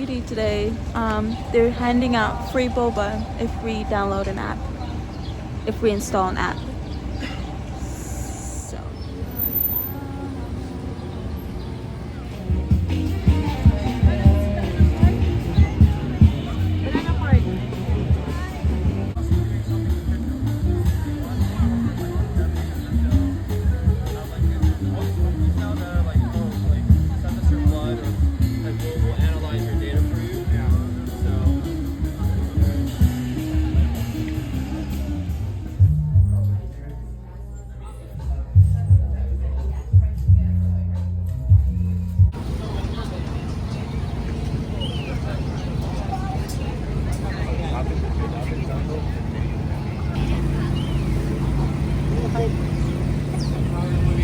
activity today. They're handing out free boba if we download an app, if we install an app. So.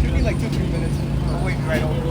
Should be like 2-3 minutes. I'll wait right over.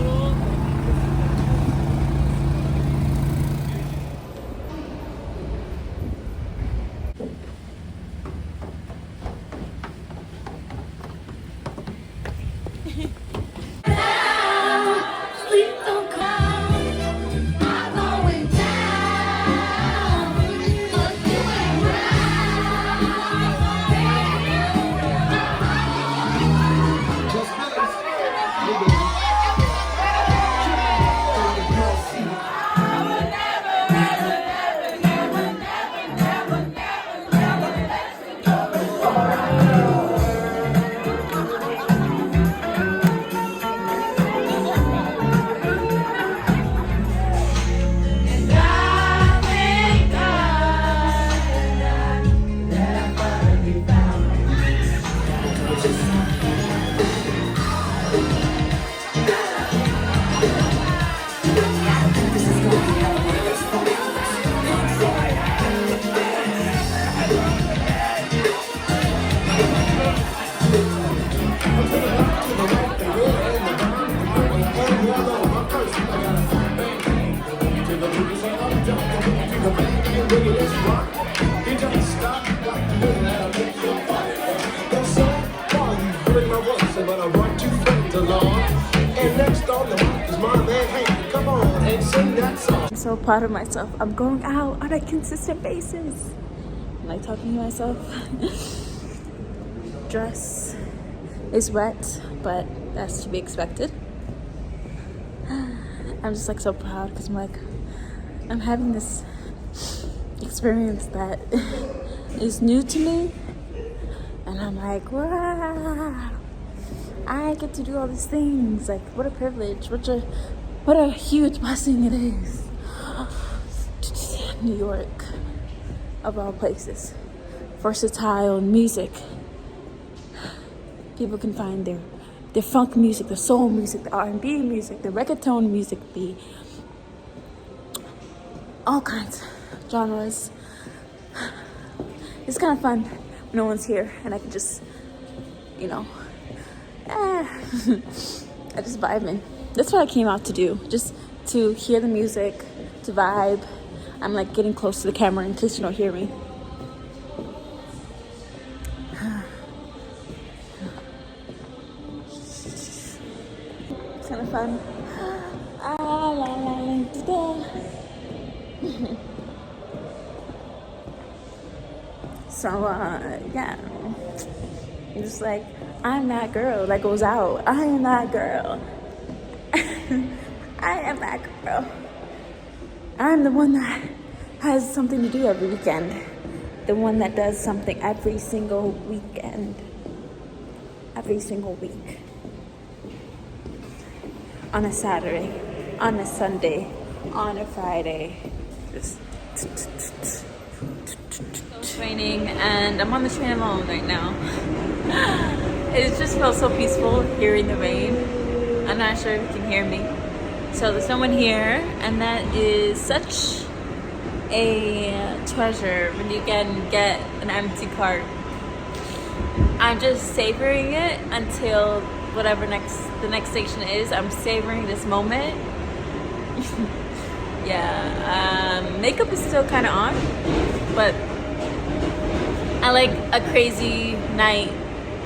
I'm so proud of myself. I'm going out on a consistent basis. I'm like talking to myself. Dress is wet, but that's to be expected. I'm just like so proud because I'm having this experience that is new to me, and I'm like, wow, I get to do all these things. Like, what a privilege, what a huge blessing it is. New York, of all places, versatile in music. People can find their funk music, the soul music, the R&B music, the reggaeton music, the all kinds of genres. It's kind of fun when no one's here and I can just, I just vibing. That's what I came out to do, just to hear the music, to vibe. I'm like getting close to the camera in case you don't hear me. It's kind of fun. So, yeah. I'm just like, I'm that girl that goes out. I am that girl. I am that girl. I'm the one that has something to do every weekend. The one that does something every single weekend. Every single week. On a Saturday, on a Sunday, on a Friday. Just training, and I'm on the train alone right now. It just feels so peaceful hearing the rain. I'm not sure if you can hear me. So there's no one here, and that is such a treasure when you can get an empty cart. I'm just savoring it until whatever the next station is. I'm savoring this moment. Yeah, makeup is still kind of on, but I like a crazy night.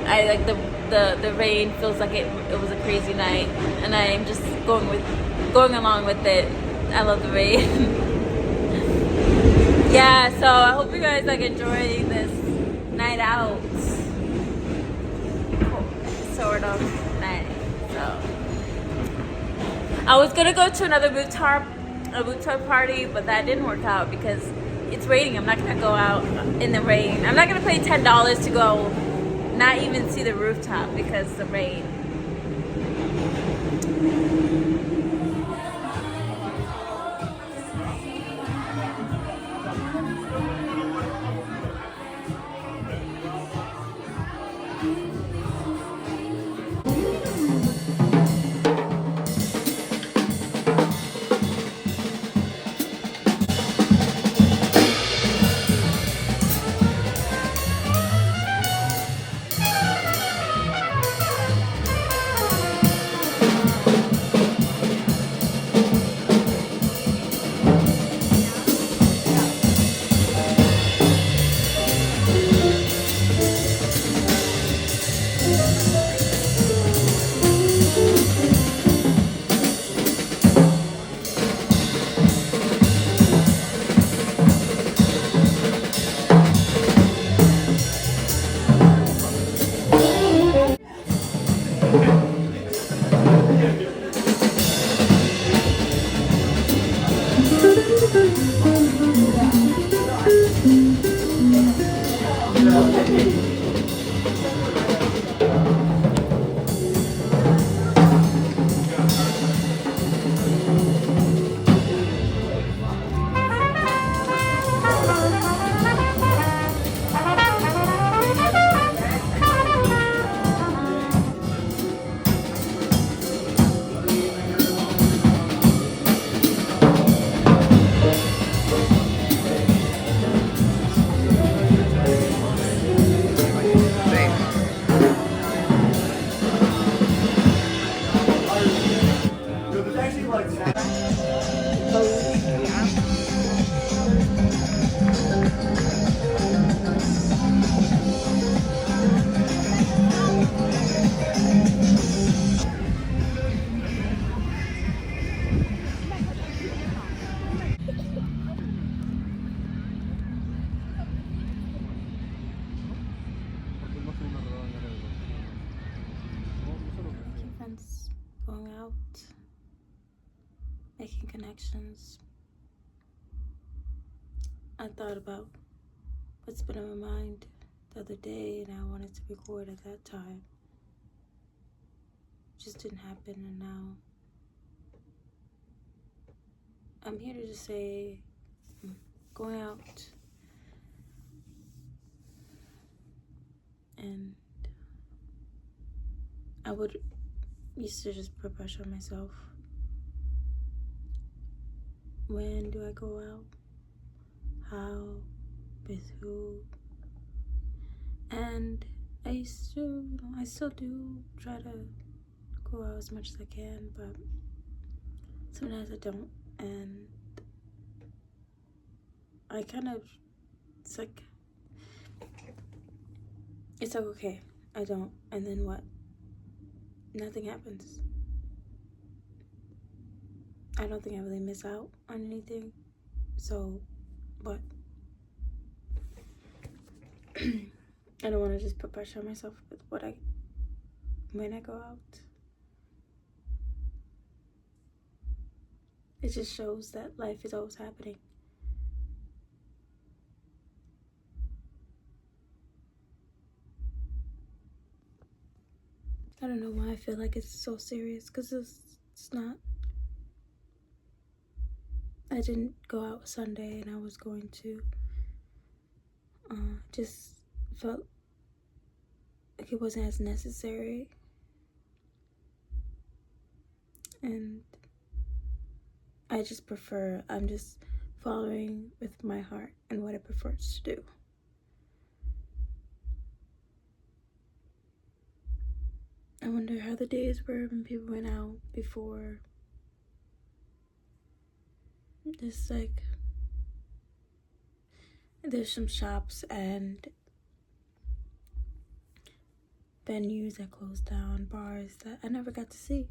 I like the rain feels like it was a crazy night, and I'm just going along with it. I love the rain. Yeah, so I hope you guys like enjoy this night out, sort of night. So I was gonna go to another a rooftop party, but that didn't work out because it's raining. I'm not gonna go out in the rain. I'm not gonna pay $10 to go, not even see the rooftop because of the rain. Friends going out, making connections. I thought about what's been on my mind the other day, and I wanted to record at that time. It just didn't happen, and now I'm here to just say I'm going out and I would used to just put pressure on myself. When do I go out? How? With who? And I still do try to go out as much as I can, but sometimes I don't. And I kind of, it's like okay, I don't, and then what? Nothing happens. I don't think I really miss out on anything. So, what? I don't want to just put pressure on myself with when I go out. It just shows that life is always happening. I don't know why I feel like it's so serious, because it's not. I didn't go out Sunday, and I was going to. Just felt like it wasn't as necessary. And I'm just following with my heart and what it prefers to do. I wonder how the days were when people went out before. Just like, there's some shops and venues that closed down, bars that I never got to see.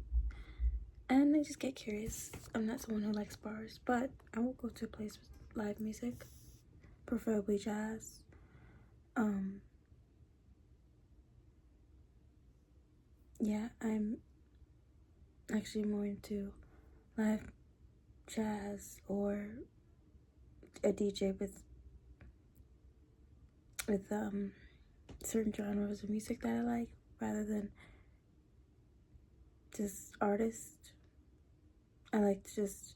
And I just get curious. I'm not someone who likes bars, but I will go to a place with live music. preferably jazz. Yeah, I'm actually more into live jazz or a DJ with certain genres of music that I like, rather than just artists. I like to just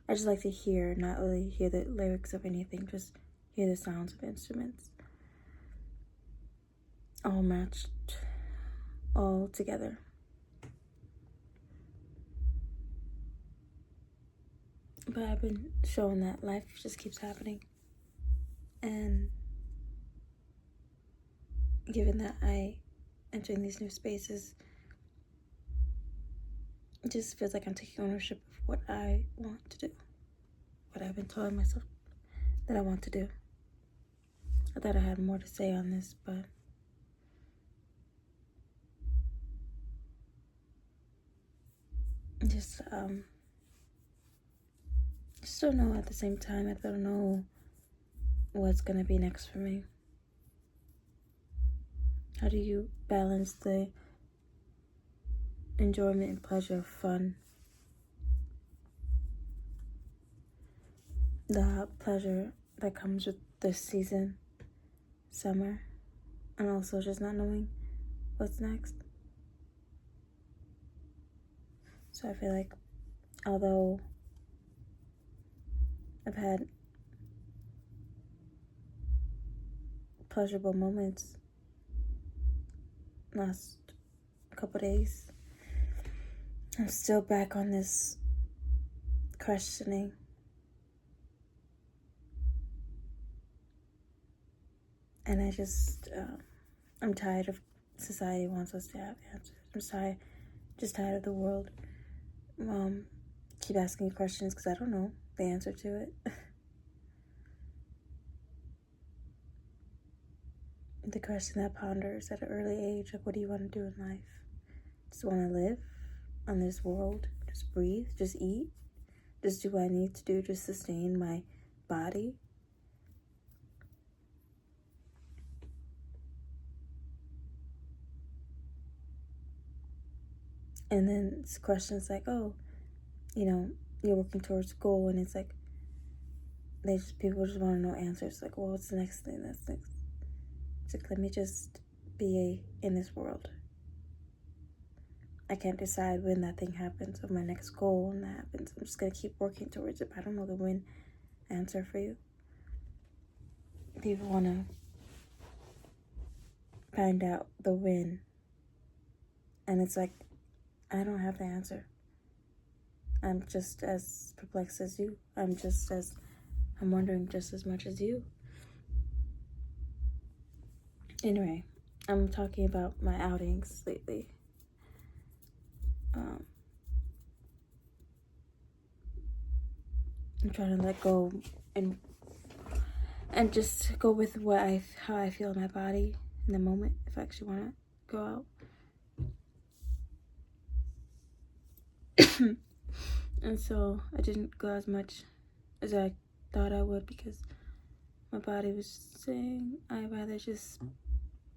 I just like to hear, not really hear the lyrics of anything, just hear the sounds of instruments all matched, all together. But I've been shown that life just keeps happening, and given that I entering these new spaces, it just feels like I'm taking ownership of what I want to do, what I've been telling myself that I want to do. I thought I had more to say on this, but just don't know. At the same time, I don't know what's gonna be next for me. How do you balance the enjoyment and pleasure of fun, the pleasure that comes with this season, summer, and also just not knowing what's next? So I feel like, although I've had pleasurable moments last couple days, I'm still back on this questioning. And I just, I'm tired of society wants us to have answers. I'm just tired of the world keep asking you questions because I don't know the answer to it. The question that ponders at an early age, like, what do you want to do in life? Just want to live on this world, just breathe, just eat, just do what I need to do to sustain my body. And then it's questions like, oh, you're working towards a goal, and it's like, people just want to know answers. Like, well, what's the next thing? That's next. It's like, let me just be in this world. I can't decide when that thing happens or my next goal when that happens. I'm just gonna keep working towards it. But I don't know the when answer for you. People want to find out the when, and it's like, I don't have the answer. I'm just as perplexed as you. I'm wondering just as much as you. Anyway, I'm talking about my outings lately. I'm trying to let go and just go with how I feel in my body in the moment, if I actually want to go out. And so I didn't go as much as I thought I would, because my body was saying I'd rather just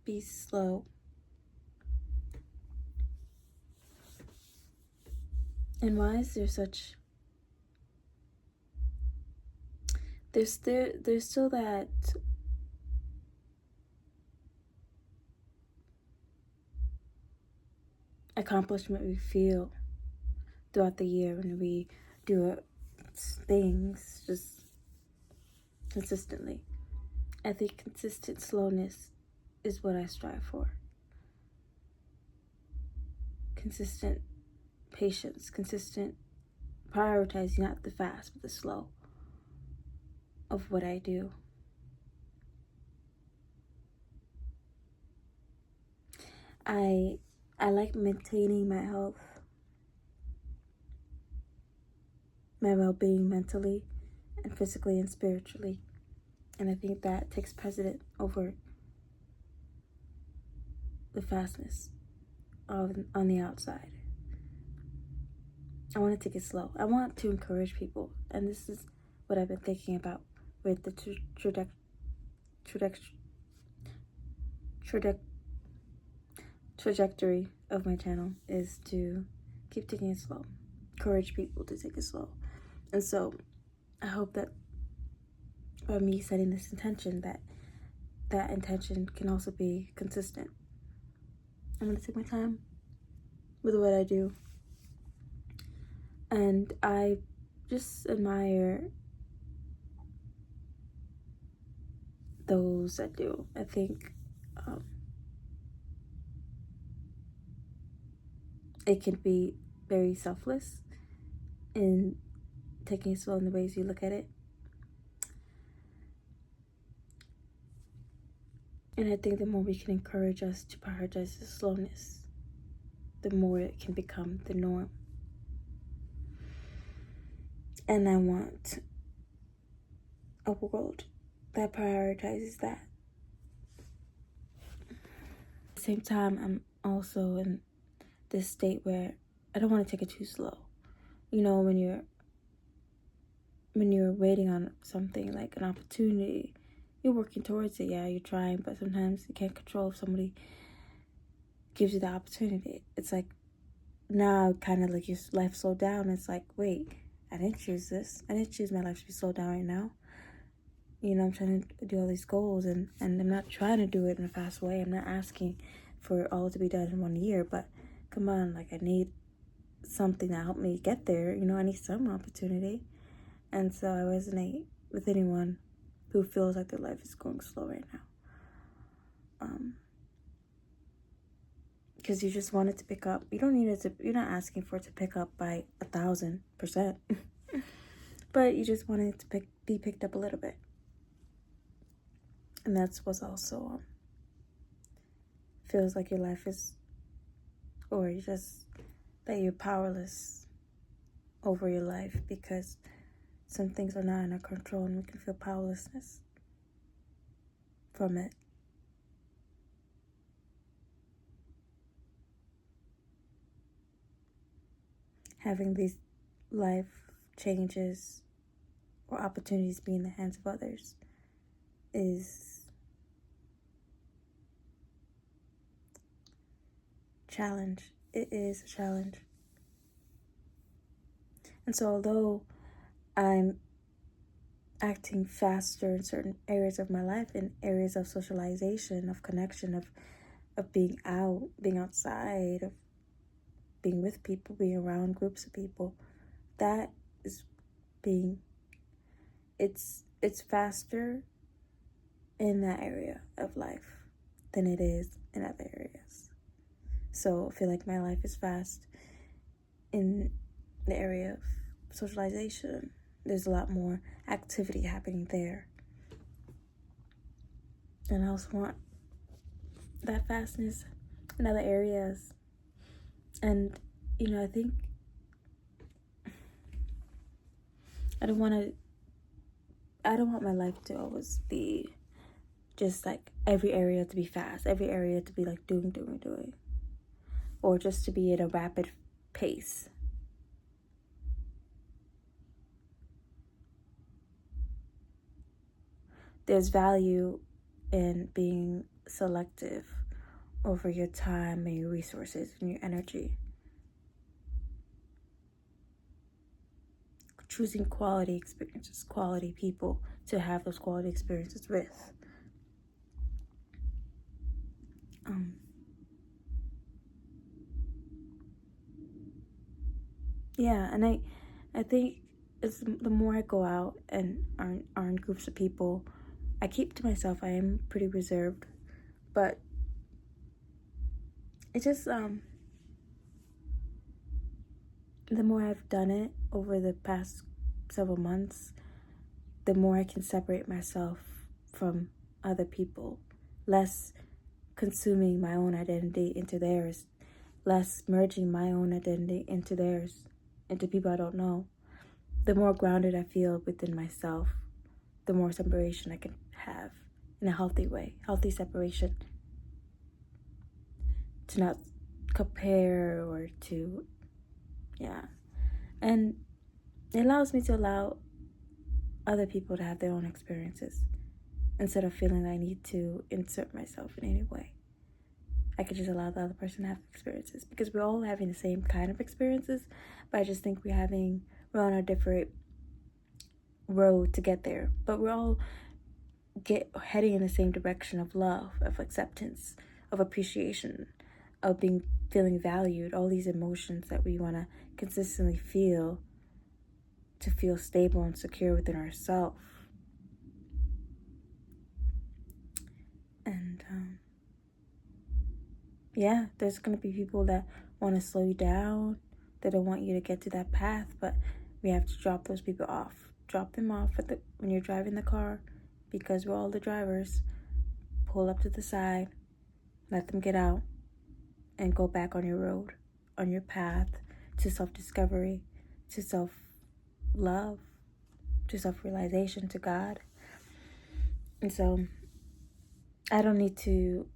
be slow. And why is there such... There's still that accomplishment we feel throughout the year when we do things just consistently. I think consistent slowness is what I strive for. Consistent patience, consistent prioritizing, not the fast, but the slow of what I do. I like maintaining my health, my well-being mentally and physically and spiritually. And I think that takes precedent over the fastness on the outside. I want to take it slow. I want to encourage people, and this is what I've been thinking about with the trajectory of my channel is to keep taking it slow, encourage people to take it slow. And so I hope that by me setting this intention, that intention can also be consistent. I'm gonna take my time with what I do, and I just admire those that do. I think it can be very selfless in taking it slow in the ways you look at it. And I think the more we can encourage us to prioritize the slowness, the more it can become the norm. And I want a world that prioritizes that. At the same time, I'm also in this state where I don't want to take it too slow. You know, when you're waiting on something like an opportunity, you're working towards it. Yeah, you're trying, but sometimes you can't control if somebody gives you the opportunity. It's like now kind of like your life slowed down. It's like, wait, I didn't choose this. I didn't choose my life to be slowed down right now. You know, I'm trying to do all these goals, and I'm not trying to do it in a fast way. I'm not asking for all to be done in 1 year, but come on, like I need something to help me get there. You know, I need some opportunity. And so I resonate with anyone who feels like their life is going slow right now. Because you just want it to pick up. You don't need it to, you're not asking for it to pick up by 1,000%. But you just want it to be picked up a little bit. And that's what's also feels like your life is, or you just, that you're powerless over your life because some things are not in our control, and we can feel powerlessness from it. Having these life changes or opportunities be in the hands of others is challenge. It is a challenge. And so although I'm acting faster in certain areas of my life, in areas of socialization, of connection, of being out, being outside, of being with people, being around groups of people, that is being, it's faster in that area of life than it is in other areas. So I feel like my life is fast in the area of socialization. There's a lot more activity happening there. And I also want that fastness in other areas. And, you know, I think I don't want my life to always be just like every area to be fast, every area to be like doing, or just to be at a rapid pace. There's value in being selective over your time and your resources and your energy. Choosing quality experiences, quality people to have those quality experiences with. Yeah, and I think it's the more I go out and are in groups of people, I keep to myself. I am pretty reserved, but it just the more I've done it over the past several months, the more I can separate myself from other people, less consuming my own identity into theirs, less merging my own identity into theirs, into people I don't know. The more grounded I feel within myself, the more separation I can have in a healthy way, healthy separation. To not compare or to, yeah. And it allows me to allow other people to have their own experiences instead of feeling I need to insert myself in any way. I could just allow the other person to have experiences because we're all having the same kind of experiences, but I just think we're on a different road to get there. But we're all heading in the same direction of love, of acceptance, of appreciation, of feeling valued, all these emotions that we want to consistently feel to feel stable and secure within ourselves. And yeah, there's going to be people that want to slow you down. They don't want you to get to that path, but we have to drop those people off. Drop them off when you're driving the car, because we're all the drivers. Pull up to the side, let them get out, and go back on your road, on your path to self-discovery, to self-love, to self-realization, to God. And so I don't need to,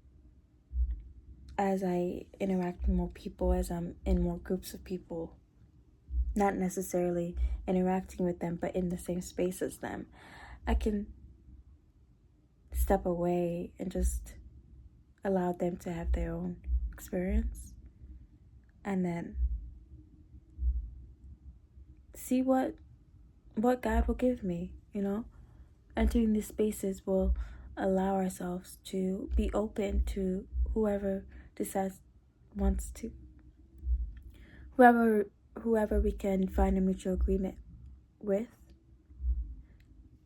as I interact with more people, as I'm in more groups of people, not necessarily interacting with them, but in the same space as them, I can step away and just allow them to have their own experience, and then see what God will give me, Entering these spaces will allow ourselves to be open to whoever wants to, whoever we can find a mutual agreement with,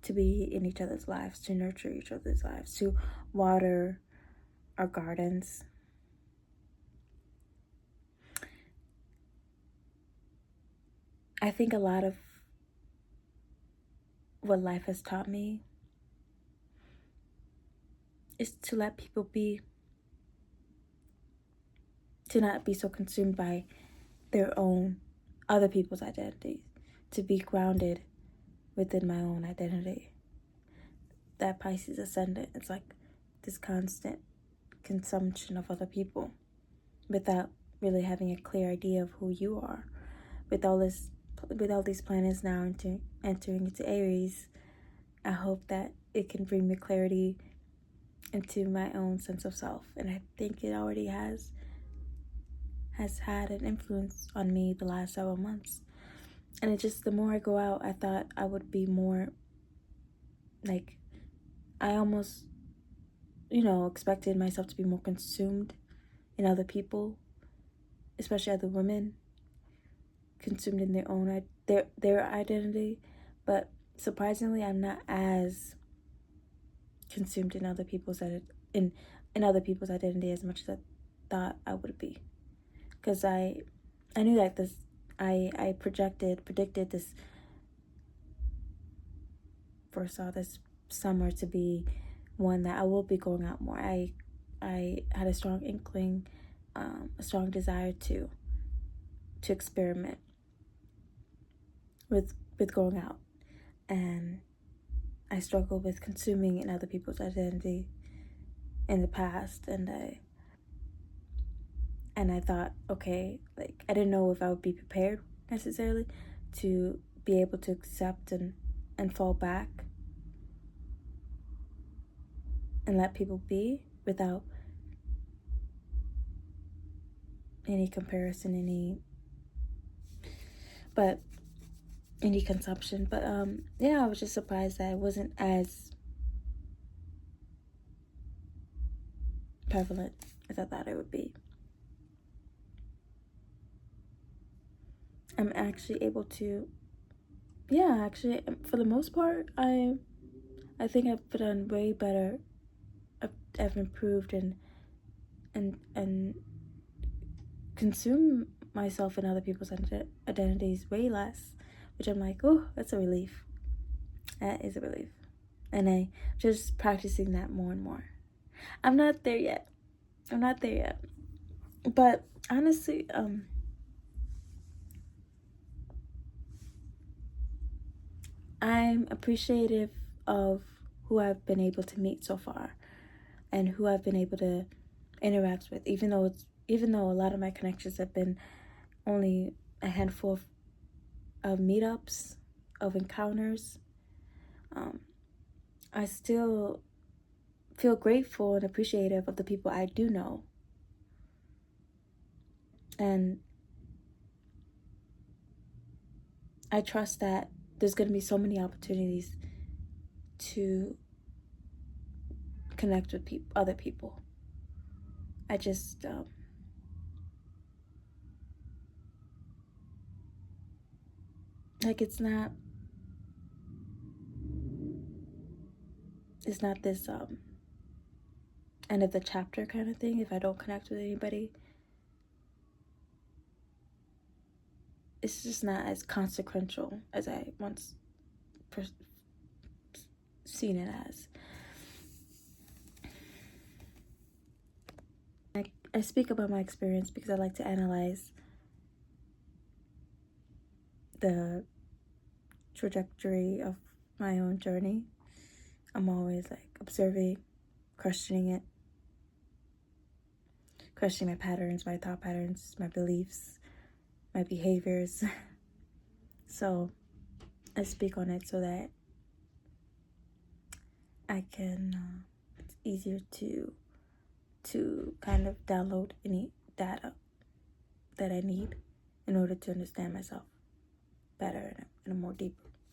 to be in each other's lives, to nurture each other's lives, to water our gardens. I think a lot of what life has taught me is to let people be, to not be so consumed by other people's identities, to be grounded within my own identity. That Pisces ascendant, it's like this constant consumption of other people without really having a clear idea of who you are. With all these planets now entering into Aries, I hope that it can bring me clarity into my own sense of self, and I think it already has had an influence on me the last several months. And it just, the more I go out, I thought I would be more like, I almost expected myself to be more consumed in other people, especially other women, consumed in their own their identity. But surprisingly, I'm not as consumed in other people's other people's identity as much as I thought I would be, because I knew that I predicted this, foresaw this summer to be one that I will be going out more. I had a strong inkling, a strong desire to experiment with going out, and I struggled with consuming in other people's identity in the past, and I thought, okay, like, I didn't know if I would be prepared necessarily to be able to accept and fall back and let people be without any comparison, any consumption. But I was just surprised that it wasn't as prevalent as I thought it would be. I'm actually able to, for the most part, I think I've done way better. I've improved and consume myself in other people's identities way less, which I'm like, oh, that's a relief. That is a relief. And I'm just practicing that more and more. I'm not there yet. But honestly, I'm appreciative of who I've been able to meet so far and who I've been able to interact with, even though a lot of my connections have been only a handful of meetups, of encounters. I still feel grateful and appreciative of the people I do know. And I trust that there's going to be so many opportunities to connect with other people. I just like it's not this end of the chapter kind of thing. If I don't connect with anybody, it's just not as consequential as I once seen it as. I speak about my experience because I like to analyze the trajectory of my own journey. I'm always like observing, questioning it, questioning my patterns, my thought patterns, my beliefs, my behaviors. So I speak on it so that I can, it's easier to kind of download any data that I need in order to understand myself better on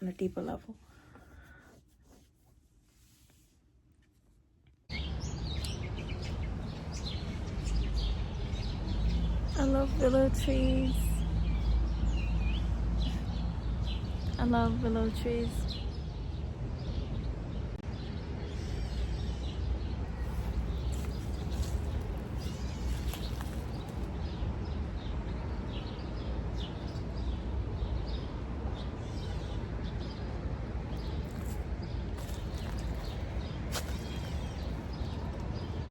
a deeper level. I love willow trees. I love willow trees.